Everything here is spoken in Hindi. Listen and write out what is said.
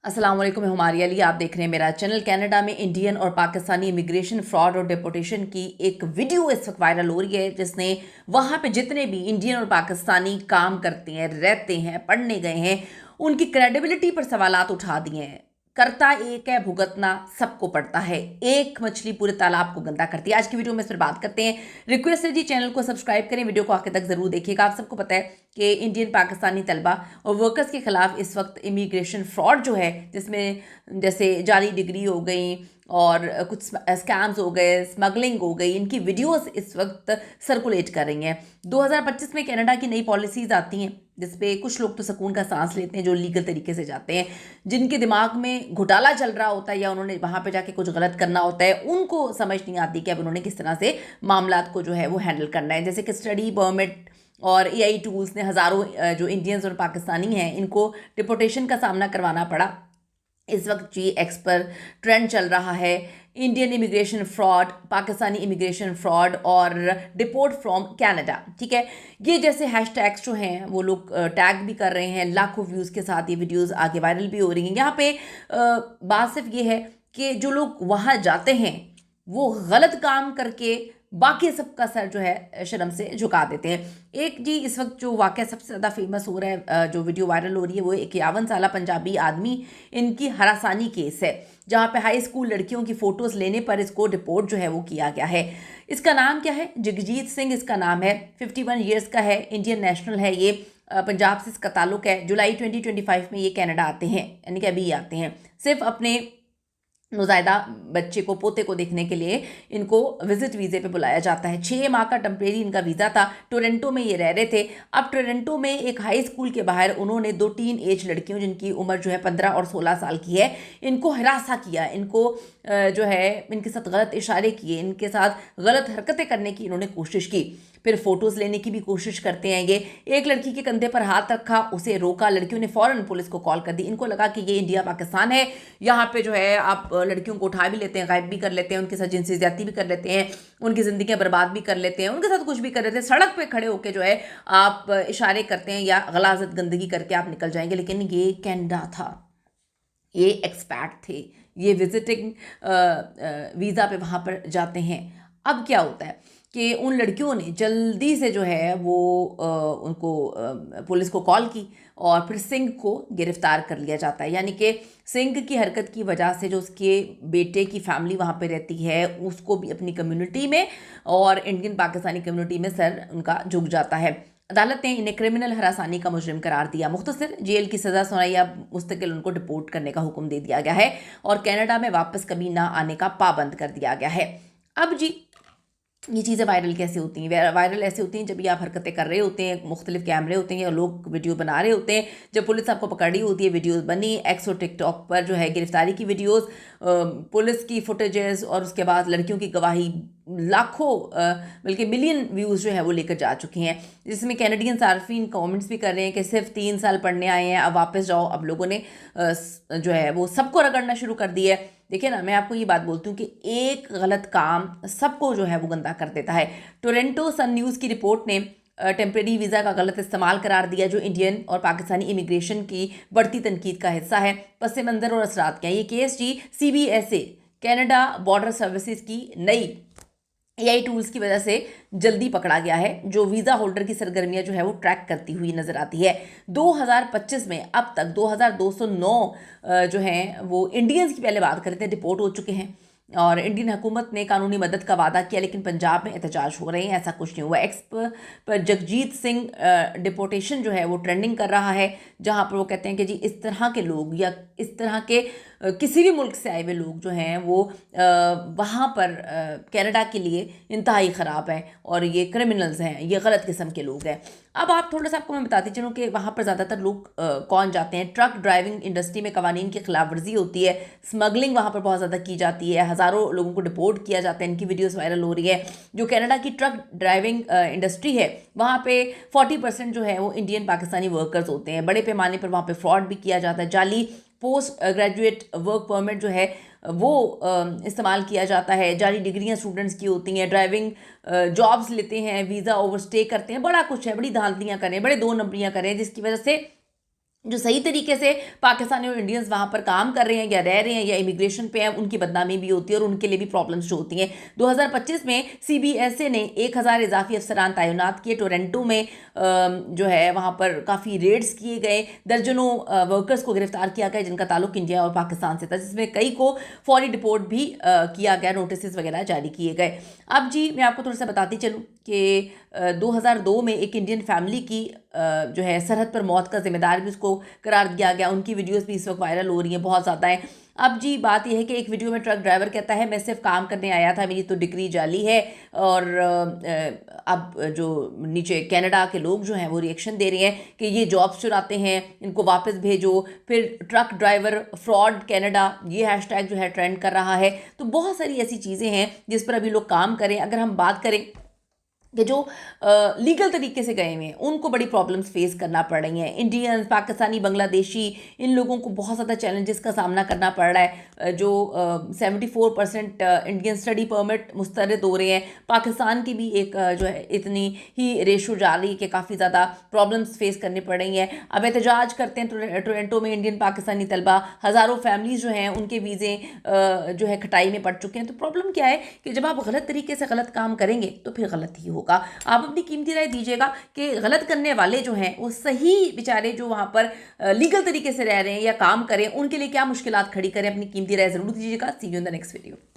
अस्सलाम वालेकुम, मैं हुमारी अली। आप देख रहे हैं मेरा चैनल। कनाडा में इंडियन और पाकिस्तानी इमिग्रेशन फ्रॉड और डिपोर्टेशन की एक वीडियो इस वक्त वायरल हो रही है, जिसने वहाँ पे जितने भी इंडियन और पाकिस्तानी काम करते हैं, रहते हैं, पढ़ने गए हैं, उनकी क्रेडिबिलिटी पर सवालात उठा दिए हैं। करता एक है, भुगतना सबको पड़ता है। एक मछली पूरे तालाब को गंदा करती है। आज की वीडियो में इस पर बात करते हैं। रिक्वेस्ट है जी, चैनल को सब्सक्राइब करें, वीडियो को आखिर तक जरूर देखिएगा। आप सबको पता है कि इंडियन पाकिस्तानी तलबा और वर्कर्स के खिलाफ इस वक्त इमिग्रेशन फ्रॉड जो है, जिसमें जैसे जाली डिग्री हो गई और कुछ स्कैम्स हो गए, स्मगलिंग हो गई, इनकी वीडियोस इस वक्त सर्कुलेट कर रही हैं। 2025 में कनाडा की नई पॉलिसीज़ आती हैं, जिसपे कुछ लोग तो सुकून का सांस लेते हैं जो लीगल तरीके से जाते हैं। जिनके दिमाग में घोटाला चल रहा होता है या उन्होंने वहाँ पे जाके कुछ गलत करना होता है, उनको समझ नहीं आती कि अब उन्होंने किस तरह से मामलात को जो है वो हैंडल करना है। जैसे कि स्टडी परमिट और एआई टूल्स ने हज़ारों जो इंडियंस और पाकिस्तानी हैं, इनको डिपोर्टेशन का सामना करवाना पड़ा। इस वक्त जी एक्स पर ट्रेंड चल रहा है Indian immigration fraud, Pakistani immigration fraud और डिपोर्ट फ्रॉम कनाडा। ठीक है, ये जैसे हैशटैग्स जो हैं वो लोग टैग भी कर रहे हैं। लाखों व्यूज़ के साथ ये वीडियोस आगे वायरल भी हो रही हैं। यहाँ पे बात सिर्फ ये है कि जो लोग वहाँ जाते हैं वो गलत काम करके बाकी सबका सर जो है शर्म से झुका देते हैं। एक जी इस वक्त जो वाक़या सबसे ज़्यादा फेमस हो रहा है, जो वीडियो वायरल हो रही है, वो 51 साल पंजाबी आदमी, इनकी हरासानी केस है, जहाँ पे हाई स्कूल लड़कियों की फ़ोटोज़ लेने पर इसको डिपोर्ट जो है वो किया गया है। इसका नाम क्या है? जगजीत सिंह इसका नाम है। 51 ईयर्स का है, इंडियन नेशनल है ये। पंजाब से इसका ताल्लुक है। जुलाई 2025 में ये कनाडा आते हैं, यानी कि अभी आते हैं। सिर्फ अपने नौज़ायदा बच्चे को, पोते को देखने के लिए इनको विजिट वीज़े पे बुलाया जाता है। 6 माह का टेम्परेरी इनका वीज़ा था। टोरंटो में ये रह रहे थे। अब टोरंटो में एक हाई स्कूल के बाहर उन्होंने 2 टीन एज लड़कियों, जिनकी उम्र जो है 15 और 16 साल की है, इनको हिरासा किया। इनको जो है इनके साथ गलत इशारे किए, इनके साथ गलत हरकतें करने की इन्होंने कोशिश की। फिर फ़ोटोज़ लेने की भी कोशिश करते हैं ये। एक लड़की के कंधे पर हाथ रखा, उसे रोका। लड़कियों ने फ़ौरन पुलिस को कॉल कर दी। इनको लगा कि ये इंडिया पाकिस्तान है, यहाँ पे जो है आप लड़कियों को उठा भी लेते हैं, गायब भी कर लेते हैं, उनके साथ जिनसी ज़्यादती भी कर लेते हैं, उनकी ज़िंदगियाँ बर्बाद भी कर लेते हैं, उनके साथ कुछ भी कर लेते हैं। सड़क पे खड़े होकर जो है आप इशारे करते हैं या गलाजत गंदगी करके आप निकल जाएंगे। लेकिन ये कैनेडा था, ये एक्सपैट थे, ये विजिटिंग वीज़ा पे वहाँ पर जाते हैं। अब क्या होता है कि उन लड़कियों ने जल्दी से जो है वो उनको पुलिस को कॉल की और फिर सिंह को गिरफ्तार कर लिया जाता है। यानी कि सिंह की हरकत की वजह से जो उसके बेटे की फैमिली वहाँ पे रहती है, उसको भी अपनी कम्युनिटी में और इंडियन पाकिस्तानी कम्युनिटी में सर उनका झुक जाता है। अदालत ने इन्हें क्रिमिनल हरासानी का मुजरिम करार दिया। मुख्तसर जेल की सज़ा सुनाई। अब मुस्तकिल उनको डिपोर्ट करने का हुक्म दे दिया गया है और कनाडा में वापस कभी ना आने का पाबंद कर दिया गया है। अब जी ये चीज़ें वायरल कैसे होती हैं? वायरल ऐसे होती हैं जब ये आप हरकतें कर रहे होते हैं, मुख्तलिफ कैमरे होते हैं या लोग वीडियो बना रहे होते हैं। जब पुलिस आपको पकड़ रही होती है, वीडियोस बनी एक्स और टिकटॉक पर जो है गिरफ्तारी की वीडियोस, पुलिस की फुटेजेस और उसके बाद लड़कियों की गवाही लाखों बल्कि मिलियन व्यूज़ जो है वो लेकर जा चुके हैं। जिसमें कैनेडियन सार्फिन कमेंट्स भी कर रहे हैं कि सिर्फ 3 साल पढ़ने आए हैं, अब वापस जाओ। अब लोगों ने जो है वो सबको रगड़ना शुरू कर दिया है। देखिए ना, मैं आपको ये बात बोलती हूँ कि एक गलत काम सबको जो है वो गंदा कर देता है। टोरंटो सन न्यूज़ की रिपोर्ट ने टेम्प्रेरी वीज़ा का गलत इस्तेमाल करार दिया, जो इंडियन और पाकिस्तानी इमिग्रेशन की बढ़ती तनकीद का हिस्सा है। पस मंज़र और असरात क्या है? ये केस जी CBSA कनाडा बॉर्डर सर्विसेज की नई एआई टूल्स की वजह से जल्दी पकड़ा गया है, जो वीज़ा होल्डर की सरगर्मियां जो है वो ट्रैक करती हुई नजर आती है। 2025 में अब तक 2209 जो हैं वो इंडियंस की, पहले बात करते हैं, डिपोर्ट हो चुके हैं। और इंडियन हुकूमत ने कानूनी मदद का वादा किया, लेकिन पंजाब में एहतजाज हो रहे हैं, ऐसा कुछ नहीं हुआ। एक्स पर जगजीत सिंह डिपोर्टेशन जो है वो ट्रेंडिंग कर रहा है, जहां पर वो कहते हैं कि जी इस तरह के लोग या इस तरह के किसी भी मुल्क से आए हुए लोग जो हैं वो वहाँ पर कनाडा के लिए इंतहाई ख़राब है और ये क्रिमिनल्स हैं, ये गलत किस्म के लोग हैं। अब आप थोड़ा सा आपको मैं बताती चलूँ कि वहाँ पर ज़्यादातर लोग कौन जाते हैं। ट्रक ड्राइविंग इंडस्ट्री में कवानीन की खिलाफ वर्जी होती है, स्मगलिंग वहाँ पर बहुत ज़्यादा की जाती है, हज़ारों लोगों को डिपोर्ट किया जाता है, इनकी वीडियोस वायरल हो रही है। जो कनाडा की ट्रक ड्राइविंग इंडस्ट्री है, वहाँ पे 40% जो है वो इंडियन पाकिस्तानी वर्कर्स होते हैं। बड़े पैमाने पर वहाँ पर फ्रॉड भी किया जाता है। जाली पोस्ट ग्रेजुएट वर्क परमिट जो है वो इस्तेमाल किया जाता है। जाली डिग्रियां स्टूडेंट्स की होती हैं, ड्राइविंग जॉब्स लेते हैं, वीज़ा ओवरस्टे करते हैं, बड़ा कुछ है, बड़ी धांधलियां करें, बड़े 2 नंबरियां करें, जिसकी वजह से जो सही तरीके से पाकिस्तानी और इंडियंस वहाँ पर काम कर रहे हैं या रह रहे हैं या इमिग्रेशन पे हैं, उनकी बदनामी भी होती है और उनके लिए भी प्रॉब्लम्स जो होती हैं। 2025 में सीबीएसए ने 1000 इजाफी अफसरान तैनात किए। टोरंटो में जो है वहाँ पर काफ़ी रेड्स किए गए, दर्जनों वर्कर्स को गिरफ्तार किया गया जिनका ताल्लुक इंडिया और पाकिस्तान से था, जिसमें कई को फौरी डिपोर्ट भी किया गया, नोटिस वगैरह जारी किए गए। अब जी मैं आपको थोड़ा सा बताती चलूँ कि 2002 में एक इंडियन फैमिली की जो है सरहद पर मौत का जिम्मेदार भी उसको करार दिया गया। उनकी वीडियोस भी इस वक्त वायरल हो रही हैं, बहुत ज़्यादा हैं। अब जी बात यह है कि एक वीडियो में ट्रक ड्राइवर कहता है, मैं सिर्फ काम करने आया था, मेरी तो डिग्री जाली है। और अब जो नीचे कनाडा के लोग जो हैं वो रिएक्शन दे रहे हैं कि ये जॉब्स चुराते हैं, इनको वापस भेजो। फिर ट्रक ड्राइवर फ्रॉड कनाडा, ये हैशटैग जो है ट्रेंड कर रहा है। तो बहुत सारी ऐसी चीज़ें हैं जिस पर अभी लोग काम करें। अगर हम बात करें कि जो लीगल तरीके से गए हुए हैं उनको बड़ी प्रॉब्लम्स फेस करना पड़ रही हैं। इंडियंस, पाकिस्तानी, बांग्लादेशी, इन लोगों को बहुत ज़्यादा चैलेंजेस का सामना करना पड़ रहा है। जो 74% इंडियन स्टडी परमिट मुस्तरद हो रहे हैं। पाकिस्तान की भी एक जो है इतनी ही रेशो जा रही है कि काफ़ी ज़्यादा प्रॉब्लम्स फेस करनी पड़ रही हैं। अब एहतजाज करते हैं टोरंटो में इंडियन पाकिस्तानी तलबा, हज़ारों फैमिलीज़ जो हैं उनके वीज़े जो है खटाई में पड़ चुके हैं। तो प्रॉब्लम क्या है कि जब आप गलत तरीके से गलत काम करेंगे तो फिर गलत ही होगा। आप अपनी कीमती राय दीजिएगा कि गलत करने वाले जो हैं वो सही बेचारे जो वहाँ पर लीगल तरीके से रह रहे हैं या काम करें, उनके लिए क्या मुश्किलात खड़ी करें। अपनी कीमती राय जरूर दीजिएगा। See you in the next video.